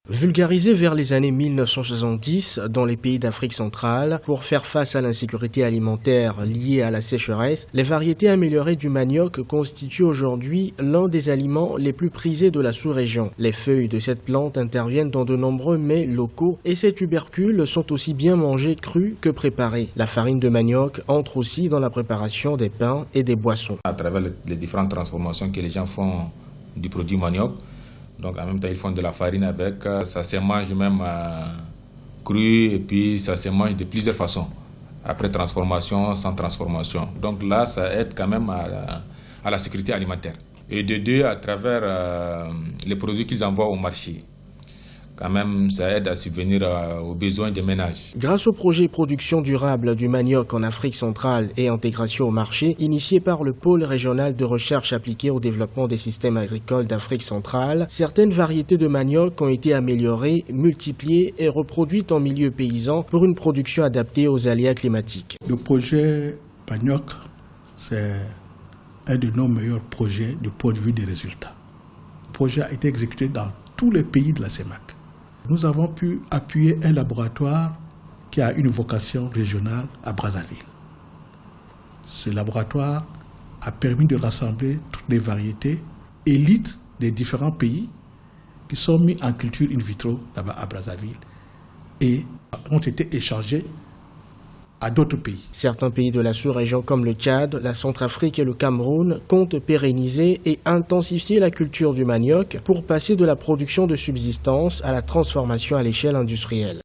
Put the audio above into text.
Vulgarisé vers les années 1970 dans les pays d'Afrique centrale pour faire face à l'insécurité alimentaire liée à la sécheresse, les variétés améliorées du manioc constituent aujourd'hui l'un des aliments les plus prisés de la sous-région. Les feuilles de cette plante interviennent dans de nombreux mets locaux et ces tubercules sont aussi bien mangés crus que préparés. La farine de manioc entre aussi dans la préparation des pains et des boissons. À travers les différentes transformations que les gens font du produit manioc, donc en même temps ils font de la farine avec, ça se mange même cru et puis ça se mange de plusieurs façons, après transformation, sans transformation. Donc là ça aide quand même à la sécurité alimentaire. Et de deux, à travers les produits qu'ils envoient au marché, quand même ça aide à subvenir aux besoins des ménages. Grâce au projet production durable du manioc en Afrique centrale et intégration au marché, initié par le pôle régional de recherche appliquée au développement des systèmes agricoles d'Afrique centrale, certaines variétés de manioc ont été améliorées, multipliées et reproduites en milieu paysan pour une production adaptée aux aléas climatiques. Le projet manioc, c'est un de nos meilleurs projets du point de vue des résultats. Le projet a été exécuté dans tous les pays de la CEMAC. Nous avons pu appuyer un laboratoire qui a une vocation régionale à Brazzaville. Ce laboratoire a permis de rassembler toutes les variétés élites des différents pays qui sont mis en culture in vitro là-bas à Brazzaville et ont été échangés à d'autres pays. Certains pays de la sous-région comme le Tchad, la Centrafrique et le Cameroun comptent pérenniser et intensifier la culture du manioc pour passer de la production de subsistance à la transformation à l'échelle industrielle.